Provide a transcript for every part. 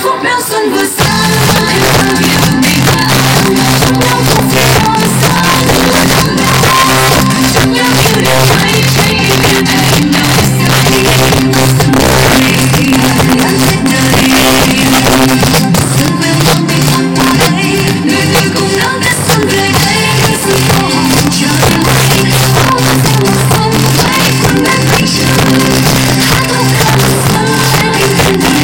phút béo xuân vừa sang em bao điều ngày qua trong nhau không thể màu xa trong nhau yêu điều cháy cháy em anh nào say xuân vơi anh hết đời xuân quên mong mình không qua đây người người cùng đón tết xuân về đây người xuân tô hồng trời quay áo hoa xem mùa xuân quay quần bên bánh trưng hát khúc ca mùa xuân em tên đời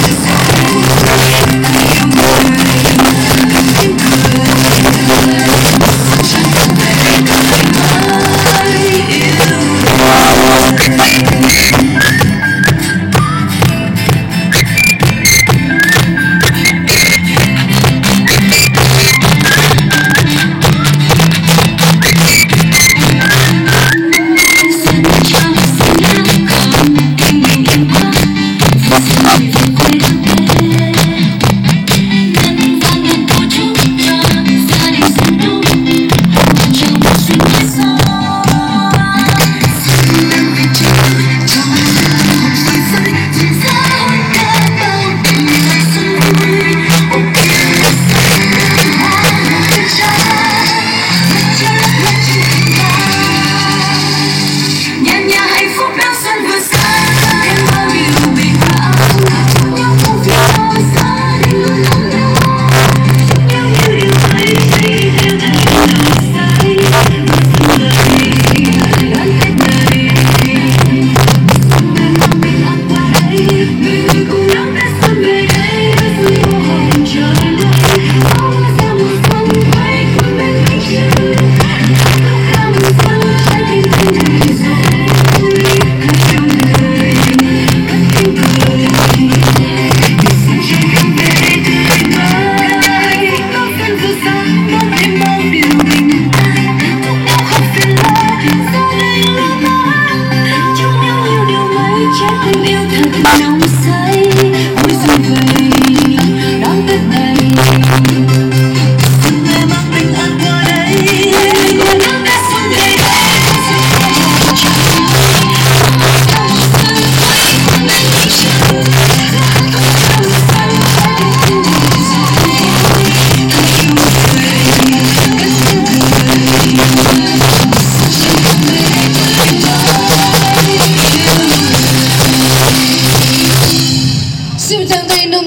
dài anh yêu người cất tiếng cười chẳng cần về đây đời mới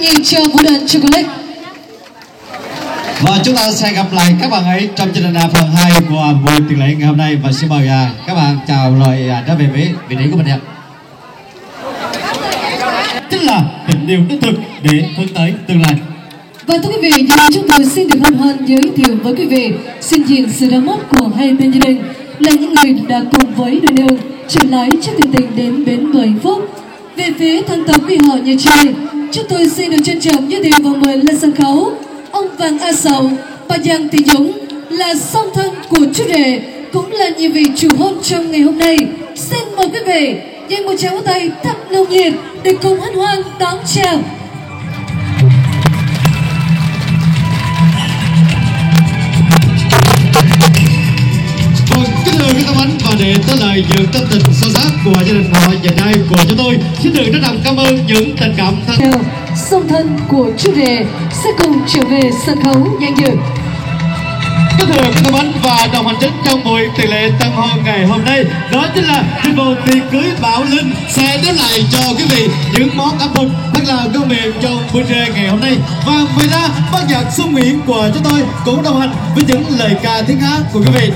yêu cho vũ đoàn Chocolate. Và chúng ta sẽ gặp lại các bạn ấy trong chương trình phần 2 của buổi tiệc lễ ngày hôm nay. Và xin mời các bạn chào rồi trở về với vị trí của mình ạ. Chính là tình yêu đích thực để hướng tới tương lai. Và thưa quý vị, giờ chúng tôi xin được hân hoan giới thiệu với quý vị xin diện sự đóng góp của hai bên gia đình là những người đã cùng với đôi nương trở lái chiếc thuyền tình đến bến bờ hạnh phúc. Về phía thân tộc quý họ nhà trai, chúng tôi xin được trân trọng giới thiệu và mời lên sân khấu ông Vàng A Sầu, bà Giang Thị Dũng là song thân của chú rể, cũng là nhiệm vị chủ hôn trong ngày hôm nay. Xin mời quý vị dành một tràng vỗ tay thật nồng nhiệt để cùng hân hoan đón chào. Kính thưa các bánh và để tới lời những tâm tình sâu sắc của gia đình họ và trai của chúng tôi, xin được trân trọng cảm ơn những tình cảm thân. Song thân của chú rể sẽ cùng trở về sân khấu danh dự. Kính thưa các bánh và đồng hành chính trong buổi tiệc lễ tân hôn ngày hôm nay, đó chính là dịch vụ tiệc cưới Bảo Linh sẽ đem lại cho quý vị những món ẩm thực thật là ngon miệng trong buổi trưa ngày hôm nay. Và ngoài ra ban nhạc Xuân Nguyễn của chúng tôi cũng đồng hành với những lời ca tiếng hát của quý vị.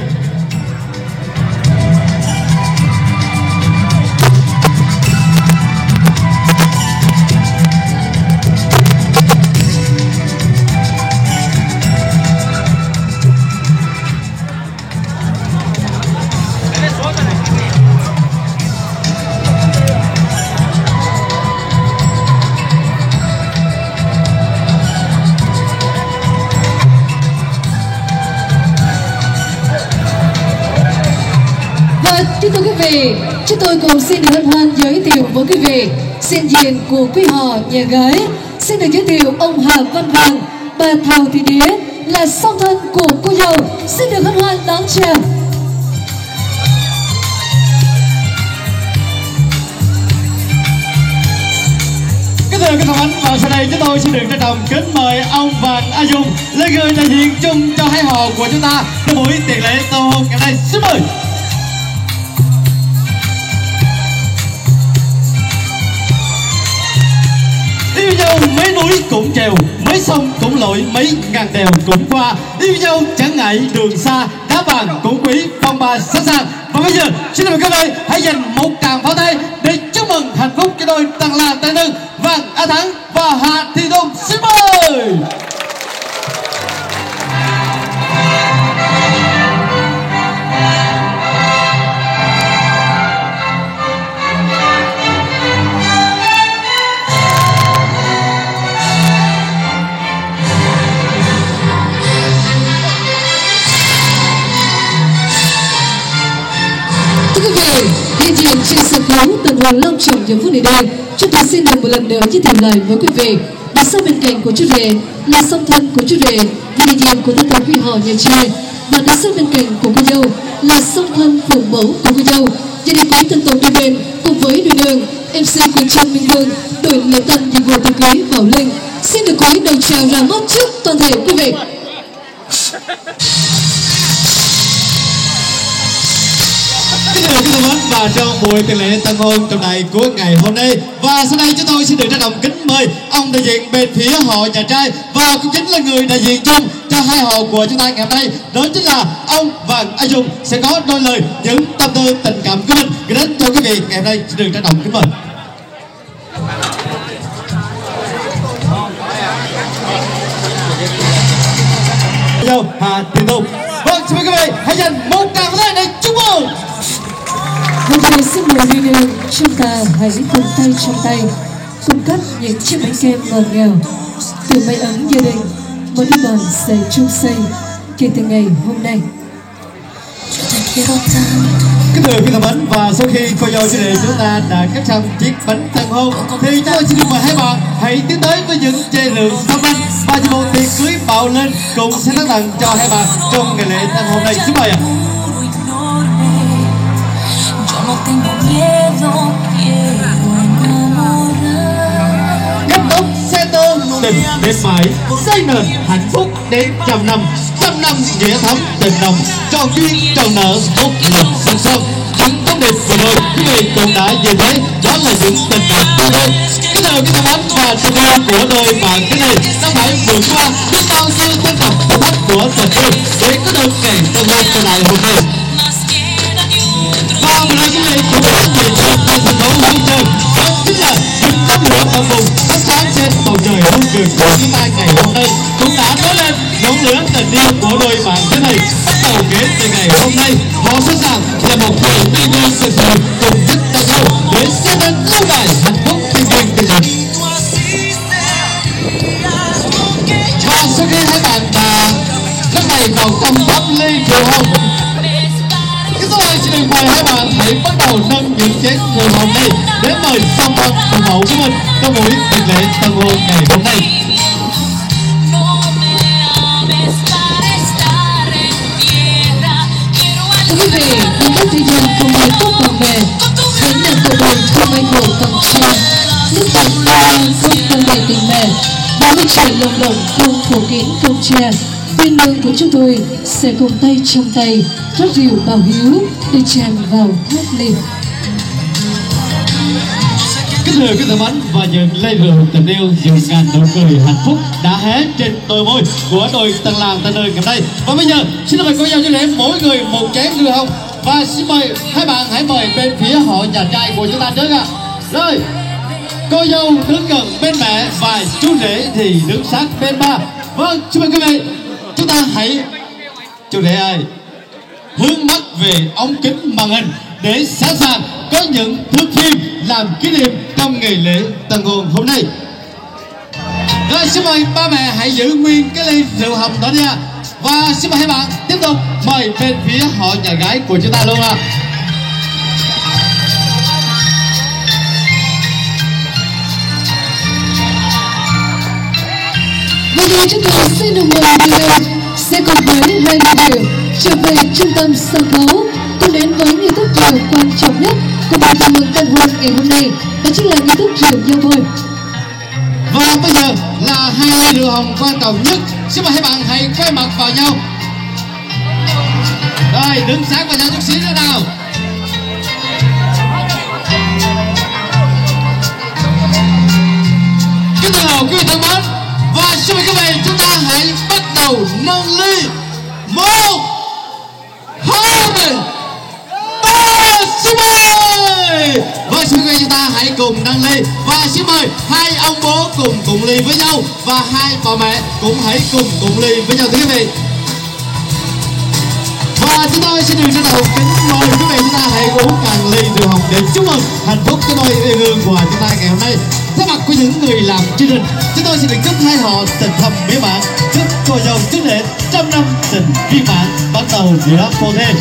Kính thưa quý vị, chúng tôi cùng xin được hân hoan giới thiệu với quý vị diện diện của quý họ nhà gái. Xin được giới thiệu ông Hà Văn Vàng, bà Thảo Thị Đía là song thân của cô dâu. Xin được hân hoan đón chào. Kính thưa các bạn, và sau đây chúng tôi xin được trân trọng kính mời ông Vàng A Dung là người đại diện chung cho hai họ của chúng ta trong buổi tiệc lễ tân hôn ngày nay. Xin mời. Yêu nhau mấy núi cũng trèo, mấy sông cũng lội, mấy ngàn đèo cũng qua. Yêu nhau chẳng ngại đường xa, đá vàng cũng quý, phong ba sẵn sàng. Và bây giờ xin mời các bạn hãy dành một tràng pháo tay để chúc mừng hạnh phúc cho đôi Tần Lang Tần Nương Vàng A Thắng và Hà Thị Dung. Xin mời. Hiện diện trên sân khấu tần hoàng long trọng giờ phút này đây, chúng tôi xin được một lần nữa giới thiệu lại với quý vị. Và sau bên cạnh của chú rể là song thân của chú rể, đại diện của thân tộc huy họ nhà trai, và phía sau bên cạnh của cô dâu là song thân phụ mẫu của cô dâu. Gia đình quý tân tộc đôi bên cùng với đôi đường MC Quỳnh Trang Minh Hương, đội lễ tân dịch vụ tiệc cưới Bảo Linh xin được quý đầu chào ra mắt trước toàn thể quý vị. Và trong buổi tiệc lễ tân hôn trong này của ngày hôm nay, và sau đây chúng tôi xin được trân trọng kính mời ông đại diện bên phía họ nhà trai, và cũng chính là người đại diện chung cho hai họ của chúng ta ngày hôm nay, đó chính là ông Vàng A Dung sẽ có đôi lời những tâm tư tình cảm của mình gửi đến cho quý vị ngày hôm nay. Xin được trân trọng kính mời. Dâu Hà Thị Dung. Vâng, xin mời quý vị hãy dành một tràng pháo tay để chúc mừng. Hôm nay xin mời đi đường, chúng ta hãy cùng tay trong tay cung cấp những chiếc bánh kem ngọt ngào từ mái ấm gia đình, một đứa bạn sẽ chung xây kể từ ngày hôm nay. Kính thưa quý thân mến, và sau khi cô dâu chú rể chúng ta đã cắt xong chiếc bánh tân hôn thì chúng tôi xin mời hai bạn hãy tiến tới với những chai rượu sâm banh và một tiệc cưới bạo lên cùng sẽ tặng tặng cho hai bạn trong ngày lễ tân hôn này. Xin mời ạ. Gấp tốc xe tơ tình đến mãi, xây nền hạnh phúc đến trăm năm nghĩa thắm tình nồng, tròn duyên tròn nợ một lần song song. Những thông điệp vừa rồi quý vị cũng đã nhìn thấy, đó là những tình cảm của đôi. Cái đời cái tấm ấm và tình yêu của đôi bạn thế này đã phải vượt qua biết bao nhiêu tân tập thử thách của tình yêu để có được ngày tân hôn trở lại hôm nay. Và một lần quý vị cũng đã nhìn thấy trên sân khấu vui chơi, đó chính là những tấm lửa bập bùng thắp sáng trên bầu trời hương trường của chúng ta ngày hôm nay cũng đã nói lên ngọn lửa tình yêu của đôi bạn thế này. Bắt đầu kể từ ngày hôm nay, họ sẵn sàng là một thời đi đôi sự sự cùng nhất tân hôn để xây nên lâu đài hạnh phúc thiên liêng tình hình. Và sau khi hai bạn đã lúc này vào công pháp ly rượu hôn, chúng tôi xin được mời hai bạn hãy bắt đầu nâng những chén rượu hồng này để mời song thân phụ mẫu của mình trong buổi tiệc lễ tân hôn ngày hôm nay. Thưa quý vị, những các thị dân cùng mái tóc còn về vẫn là cuộc đời không ai khổ cầm tre, nước bạc ba không cần đầy tình mẹ, ba mươi trẻ lồng lộng không phủ kín công tre. Viên nương của chúng tôi sẽ cùng tay trong tay rót rượu bảo hiếu để tràn vào hát ly. Kính thưa quý thân mến, và những ly rượu tình yêu dịu ngàn nụ cười hạnh phúc đã hé trên đôi môi của đôi Tần Lang Tần Nương ngày hôm nay. Và bây giờ xin mời cô dâu chú rể mỗi người một chén rượu hồng, và xin mời hai bạn hãy mời bên phía họ nhà trai của chúng ta trước ạ. Rồi, cô dâu đứng gần bên mẹ và chú rể thì đứng sát bên ba. Vâng, xin mời quý vị, chúng ta hãy, chú rể ơi, hướng mắt về ống kính màn hình để sẵn sàng có những thước phim làm kỷ niệm trong ngày lễ tân hôn hôm nay. Rồi xin mời ba mẹ hãy giữ nguyên cái ly rượu hồng đó nha. Và xin mời hai bạn tiếp tục mời bên phía họ nhà gái của chúng ta luôn ạ. Bây giờ chúng tôi xin được mời đi đâu sẽ cùng với Radio trở về trung tâm sân khấu cùng đến với nghi thức rượu quan trọng nhất của buổi chào mừng tân hôn ngày hôm nay, đó chính là nghi thức rượu giao vui. Và bây giờ là hai ly rượu hồng quan trọng nhất. Xin mời hai bạn hãy quay mặt vào nhau. Rồi, đứng sát vào nhau chút xíu nữa nào. Kính thưa quý vị thân mến, và xin mời quý vị chúng ta hãy bắt đầu nâng ly. 1, 2, 3, xin mời. Và xin mời chúng ta hãy cùng nâng ly. Và xin mời hai ông bố cùng ly với nhau. Và hai bà mẹ cũng hãy cùng ly với nhau thưa quý vị. Và chúng tôi xin được bắt đầu kính mời quý vị chúng ta hãy uống cạn ly rượu hồng để chúc mừng hạnh phúc cái đôi yêu đương của chúng ta ngày hôm nay. Thay mặt của những người làm chương trình, chúng tôi xin được chúc hai họ tình thầm mỹ mãn, chúc cô dâu chúc lễ trăm năm tình viên mãn bắt đầu giữa phô thê.